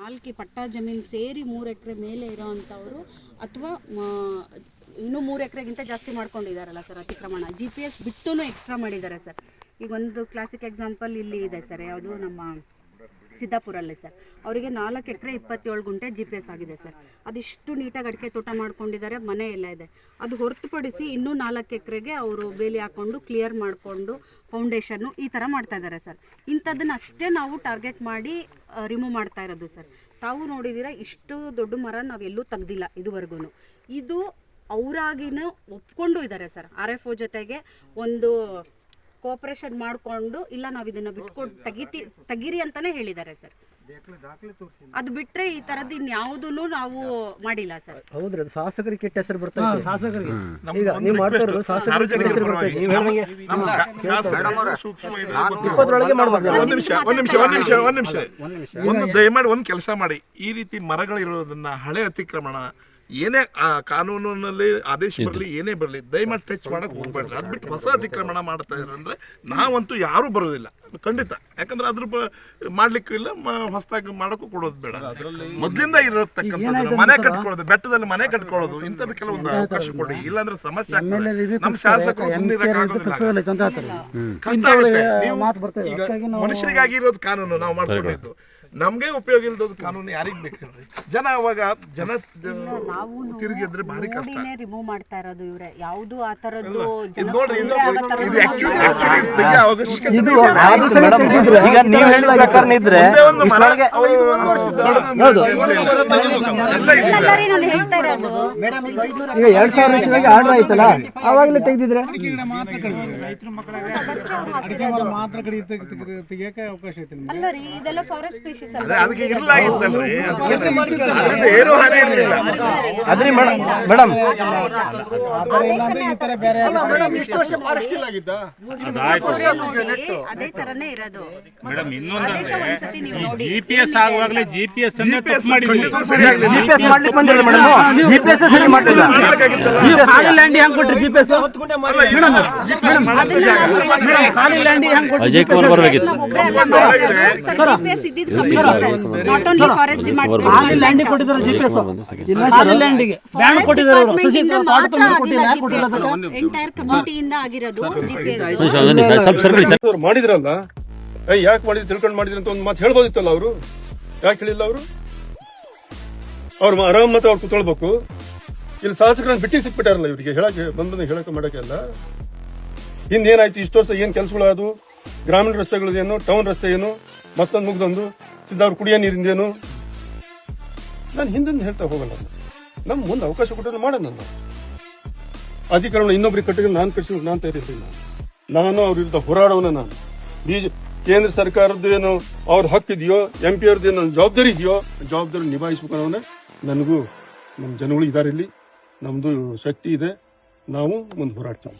ನಾಲ್ಕು ಪಟ್ಟಾ ಜಮೀನು ಸೇರಿ 3 ಎಕರೆ ಮೇಲೆ ಇರೋವಂಥವ್ರು ಅಥವಾ ಇನ್ನೂ 3 ಎಕರೆಗಿಂತ ಜಾಸ್ತಿ ಮಾಡ್ಕೊಂಡಿದ್ದಾರಲ್ಲ ಸರ್ ಅತಿಕ್ರಮಣ, GPS ಬಿಟ್ಟು ಎಕ್ಸ್ಟ್ರಾ ಮಾಡಿದ್ದಾರೆ ಸರ್. ಈಗ ಒಂದು ಕ್ಲಾಸಿಕ್ ಎಕ್ಸಾಂಪಲ್ ಇಲ್ಲಿ ಇದೆ ಸರ್, ಯಾವುದು ನಮ್ಮ ಸಿದ್ದಾಪುರಲ್ಲೇ ಸರ್, ಅವರಿಗೆ 4 ಎಕರೆ 27 ಗುಂಟೆ GPS ಆಗಿದೆ ಸರ್. ಅದಿಷ್ಟು ನೀಟಾಗಿ ಅಡಿಕೆ ತೋಟ ಮಾಡ್ಕೊಂಡಿದ್ದಾರೆ, ಮನೆ ಎಲ್ಲ ಇದೆ. ಅದು ಹೊರತುಪಡಿಸಿ ಇನ್ನೂ 4 ಎಕರೆಗೆ ಅವರು ಬೇಲಿ ಹಾಕ್ಕೊಂಡು ಕ್ಲಿಯರ್ ಮಾಡಿಕೊಂಡು ಫೌಂಡೇಶನ್ನು ಈ ಥರ ಮಾಡ್ತಾ ಇದ್ದಾರೆ ಸರ್. ಇಂಥದ್ದನ್ನು ಅಷ್ಟೇ ನಾವು ಟಾರ್ಗೆಟ್ ಮಾಡಿ ರಿಮೂವ್ ಮಾಡ್ತಾ ಇರೋದು ಸರ್. ತಾವು ನೋಡಿದ್ದೀರಾ, ಇಷ್ಟು ದೊಡ್ಡ ಮರ ನಾವೆಲ್ಲೂ ತೆಗ್ದಿಲ್ಲ ಇದುವರೆಗೂ. ಇದು ಅವರಾಗಿನೂ ಒಪ್ಕೊಂಡು ಇದ್ದಾರೆ ಸರ್. RFO ಜೊತೆಗೆ ಒಂದು ಕೋಆಪರೇಷನ್ ಮಾಡಿಕೊಂಡು ಇಲ್ಲ ನಾವು ಇದನ್ನು ಬಿಟ್ಕೊಟ್ಟು ತೆಗೀರಿ ಅಂತಲೇ ಹೇಳಿದ್ದಾರೆ ಸರ್. ಅದು ಬಿಟ್ಟರೆ ಈ ಥರದ್ದು ಇನ್ಯಾವುದೂ ನಾವು ಮಾಡಿಲ್ಲ ಸರ್. ಹೌದ್ರಿ, ಅದು ಶಾಸಕರಿಗೆ ಕೆಟ್ಟ ಹೆಸರು ಬರ್ತಾ ಇದೆ. ಶಾಸಕರಿಗೆ ಈಗ ನೀವು ಮಾಡ್ತಾ ಇರೋದು ಶಾಸಕರಿಗೆ ಹೆಸರು ಬರ್ತಾ ಇದೆ. ನೀವು ಹೇಳಂಗೆ ಒಂದ್ ನಿಮಿಷ ದಯಮಾಡಿ ಒಂದು ಕೆಲಸ ಮಾಡಿ. ಈ ರೀತಿ ಮರಗಳಿರೋದನ್ನ ಹಳೆ ಅತಿಕ್ರಮಣ ಏನೇ ಕಾನೂನಿನಲ್ಲಿ ಆದೇಶ ಬರಲಿ ಏನೇ ಬರಲಿ ದಯಮಾಡಿ ಟಚ್ ಮಾಡಕ್ ಹೋಗ್ಬೇಡ್ರಿ. ಅದು ಬಿಟ್ಟು ಹೊಸ ಅತಿಕ್ರಮಣ ಮಾಡ್ತಾ ಇದ್ದಾರೆ ಅಂದ್ರೆ ನಾವಂತೂ ಯಾರೂ ಬರೋದಿಲ್ಲ ಖಂಡಿತ. ಯಾಕಂದ್ರೆ ಅದ್ರ ಮಾಡ್ಲಿಕ್ಕೂ ಇಲ್ಲ, ಹೊಸದಾಗಿ ಮಾಡೋಕ್ಕೂ ಕೊಡೋದು ಬೇಡ. ಮೊದ್ಲಿಂದ ಇರತಕ್ಕಂಥದ್ದು ಮನೆ ಕಟ್ಕೊಳ್ಳೋದು, ಬೆಟ್ಟದಲ್ಲಿ ಮನೆ ಕಟ್ಕೊಳ್ಳೋದು, ಇಂಥದ್ದು ಕೆಲವೊಂದು ಅವಕಾಶ ಕೊಡಿ. ಇಲ್ಲಾಂದ್ರೆ ಸಮಸ್ಯೆ ಆಗ್ತದೆ. ನಮ್ಮ ಶಾಸಕರು ಕಷ್ಟ ಆಗುತ್ತೆ. ಈಗ ಮನುಷ್ಯರಿಗಾಗಿ ಇರೋದು ಕಾನೂನು ನಾವು ಮಾಡ್ಕೊಂಡಿದ್ದು, ನಮ್ಗೆ ಉಪಯೋಗ ಇಲ್ದೋದು ಕಾನೂನು ಯಾರಿಗ್ ಬೇಕಲ್ರಿ? ಜನ ಅವಾಗ ತಿರುಗಿದ್ರೆ ಭಾರಿ ಕಷ್ಟ. ರಿಮೂವ್ ಮಾಡ್ತಾ ಇರೋದು ಇವ್ರೆ, ಯಾವುದು ಆ ತರದ್ದು ನೋಡ್ರಿ, ಹೇಳ್ತಾ ಇರೋದು. ಈಗ 2000 ಇಸ್ವಿಗೆ ಆರ್ಡರ್ ಆಯ್ತಲ್ಲ, ಅವಾಗಲೇ ತೆಗೆದಿದ್ರೆ ಅಲ್ಲ ರೀ, ಇದೆಲ್ಲ ಫಾರೆಸ್ಟ್ ಸ್ಪೀಶೀಸ್ ಅದಕ್ಕೆ ಇರ್ಲಾಗಿತ್ತಲ್ರಿ, ಏನೂ ಹಾನಿ ಇರಲಿಲ್ಲ. ಅದ್ರಿ ಮೇಡಮ್ ಅದೇ ತರನೇ ಇರೋದು ಮೇಡಮ್. ಇನ್ನೊಂದು GPS ಆಗುವಾಗಲೇ GPS ಮಾಡ್ಲಿಕ್ಕೆ ಬಂದಿರಲ್ಲ ಮೇಡಮ್, GPS ಸರಿ ಮಾಡಿಲ್ಲ. ಅಜಯ್ ಕುಮಾರ್ ಬರಬೇಕಿತ್ತು. ಮಾಡಿದ್ರಲ್ಲ, ಯಾಕೆ ಮಾಡಿದ್ರು ತಿಳ್ಕೊಂಡು ಮಾಡಿದ್ರು ಅಂತ ಒಂದು ಮಾತು ಹೇಳ್ಬೋದಿತ್ತಲ್ಲ. ಅವರು ಯಾಕೆ ಹೇಳಿಲ್ಲ? ಅವ್ರು ಆರಾಮತ್ ಅವ್ರು ಕೂತ್ಕೊಳ್ಬೇಕು. ಇಲ್ಲಿ ಶಾಸಕರನ್ನ ಬಿಟ್ಟು ಸಿಕ್ಬಿಟ್ಟಾರಲ್ಲ ಇವರಿಗೆ, ಹೇಳಕ್ಕೆ ಬಂದ ಹೇಳಕ್ಕೆ ಮಾಡಕ್ಕೆ ಅಲ್ಲ. ಹಿಂದೇನಾಯ್ತು ಇಷ್ಟು ವರ್ಷ ಏನ್ ಕೆಲಸಗಳು ಅದು, ಗ್ರಾಮೀಣ ರಸ್ತೆಗಳೇನು, ಟೌನ್ ರಸ್ತೆ ಏನು, ಮತ್ತೊಂದು ಮುಗ್ದೊಂದು ಸಿದ್ದಾವ್ರ ಕುಡಿಯೋ ನೀರಿಂದೇನು, ನಾನು ಹಿಂದೊಂದು ಹೇಳ್ತಾ ಹೋಗಲ್ಲ. ನಮ್ ಮುಂದೆ ಅವಕಾಶ ಕೊಟ್ಟರೆ ಮಾಡೋಣ. ಅಧಿಕಾರಣ ಇನ್ನೊಬ್ರಿಗೆ ಕಟ್ಟಿದ್ರೆ ನಾನು ಕಟ್ಟಿಸಿ ನಾನು ತಯಾರಿಸಿಲ್ಲ. ನಾನು ಅವ್ರ ವಿರುದ್ಧ ಹೋರಾಡೋನ. ನಾನು ಕೇಂದ್ರ ಸರ್ಕಾರದ್ದು ಏನು ಅವ್ರ ಹಕ್ಕಿದೆಯೋ, MP ಅವ್ರದ್ದು ಏನೋ ಜವಾಬ್ದಾರಿ ಇದೆಯೋ, ಜವಾಬ್ದಾರಿ ನಿಭಾಯಿಸ್ಬೇಕನ್ನೋನೆ ನನಗೂ ನಮ್ಮ ಜನಗಳು ಇದಾರೆ. ಇಲ್ಲಿ ನಮ್ದು ಶಕ್ತಿ ಇದೆ, ನಾವು ಮುಂದೆ ಹೋರಾಡ್ತೀವಿ.